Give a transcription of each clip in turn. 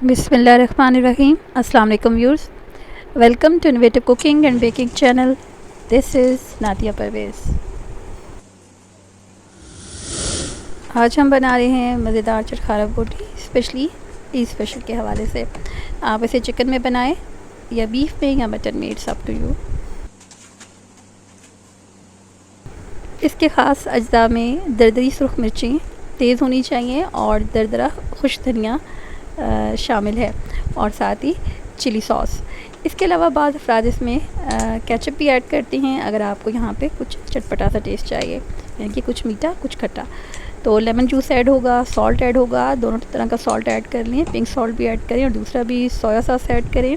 Bismillahirrahmanirrahim. Assalamu alaikum viewers. Welcome to Innovative Cooking and Baking channel. This is Nadia Parvez. आज हम बना रहे हैं मज़ेदार चटखारा बोटी, स्पेशली ईद स्पेशल के हवाले से। आप इसे चिकन में बनाएं या बीफ में या मटन में, इट्स अप टू यू। इसके ख़ास अज्जा में दरदरी सुर्ख मिर्चें तेज़ होनी चाहिए और दरदरा खुश धनिया शामिल है, और साथ ही चिली सॉस। इसके अलावा बाद अफराद इसमें केचप भी ऐड करते हैं अगर आपको यहाँ पे कुछ चटपटा सा टेस्ट चाहिए, यानी कि कुछ मीठा कुछ खट्टा। तो लेमन जूस ऐड होगा, सॉल्ट ऐड होगा, दोनों तरह का सॉल्ट ऐड कर लें, पिंक सॉल्ट भी ऐड करें और दूसरा भी सोया सॉस ऐड करें।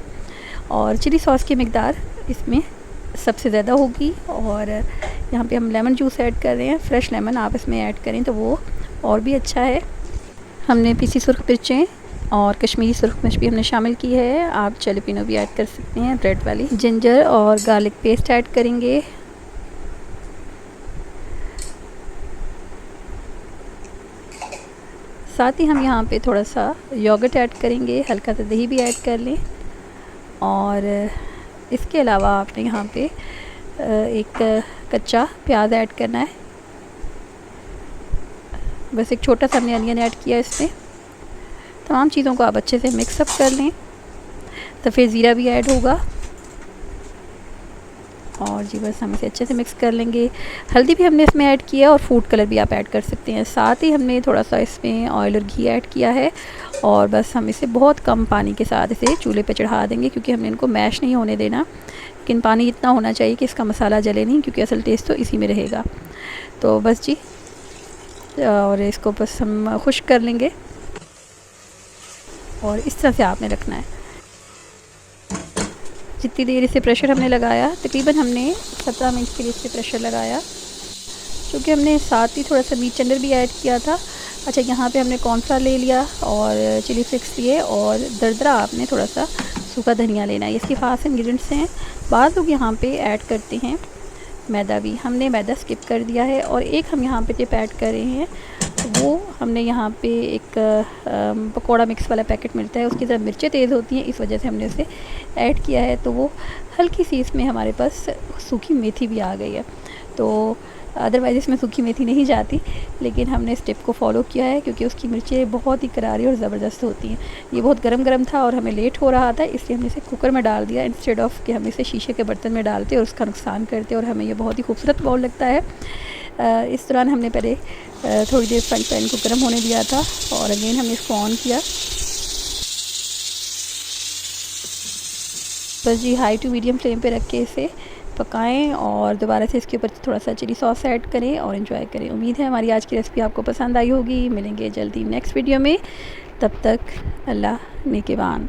और चिली सॉस की मिकदार इसमें सबसे ज़्यादा होगी। और यहाँ पे हम लेमन जूस ऐड कर रहे हैं, फ्रेश लेमन आप इसमें ऐड करें तो वो और भी अच्छा है। हमने पीसी सुर्ख मिर्चें और कश्मीरी सुर्ख मिर्च भी हमने शामिल की है, आप जलेपिनो भी ऐड कर सकते हैं, रेड वाली। जिंजर और गार्लिक पेस्ट ऐड करेंगे। साथ ही हम यहाँ पे थोड़ा सा योगर्ट ऐड करेंगे, हल्का सा दही भी ऐड कर लें। और इसके अलावा आपने यहाँ पे एक कच्चा प्याज ऐड करना है, बस एक छोटा सा हमने अनियन ऐड किया इसमें। तमाम चीज़ों को आप अच्छे से मिक्सअप कर लें। सफ़ेद ज़ीरा भी ऐड होगा और जी बस हम इसे अच्छे से मिक्स कर लेंगे। हल्दी भी हमने इसमें ऐड किया और फूड कलर भी आप ऐड कर सकते हैं। साथ ही हमने थोड़ा सा इसमें ऑयल और घी ऐड किया है और बस हम इसे बहुत कम पानी के साथ इसे चूल्हे पे चढ़ा देंगे, क्योंकि हमने इनको मैश नहीं होने देना, लेकिन पानी इतना होना चाहिए कि इसका मसाला जले नहीं, क्योंकि असल टेस्ट तो इसी में रहेगा। तो बस जी, और इसको बस हम खुश्क कर लेंगे और इस तरह से आपने रखना है। जितनी देर इसे प्रेशर हमने लगाया, तकरीबन हमने 17 मिनट के लिए इसे प्रेशर लगाया, क्योंकि हमने साथ ही थोड़ा सा मीट टेंडर भी ऐड किया था। अच्छा, यहाँ पे हमने कॉर्नफ्लावर ले लिया और चिली फ्लेक्स लिए और दरदरा आपने थोड़ा सा सूखा धनिया लेना है। इसके खास इंग्रेडिएंट्स हैं। बाद लोग यहाँ पे ऐड करते हैं मैदा भी, हमने मैदा स्किप कर दिया है। और एक हम यहाँ पे टिप ऐड कर रहे हैं, वो हमने यहाँ पे एक पकौड़ा मिक्स वाला पैकेट मिलता है, उसकी तरफ मिर्चें तेज़ होती हैं, इस वजह से हमने उसे ऐड किया है। तो वो हल्की सी इसमें हमारे पास सूखी मेथी भी आ गई है। तो अदरवाइज़ इसमें सूखी मेथी नहीं जाती, लेकिन हमने इस टिप को फॉलो किया है क्योंकि उसकी मिर्चें बहुत ही करारी और ज़बरदस्त होती हैं। ये बहुत गरम गरम था और हमें लेट हो रहा था, इसलिए हमने इसे कुकर में डाल दिया इंस्टेड ऑफ कि हम इसे शीशे के बर्तन में डालते और उसका नुकसान करते, और हमें ये बहुत ही खूबसूरत बाउल लगता है। इस दौरान हमने पहले थोड़ी देर फ्रंट पैन को गर्म होने दिया था और अगेन हमने इसको ऑन किया। बस जी, हाई टू मीडियम फ्लेम पे रख के इसे पकाएं और दोबारा से इसके ऊपर थोड़ा सा चिली सॉस ऐड करें और एंजॉय करें। उम्मीद है हमारी आज की रेसिपी आपको पसंद आई होगी। मिलेंगे जल्दी नेक्स्ट वीडियो में, तब तक अल्लाह नेकेबान।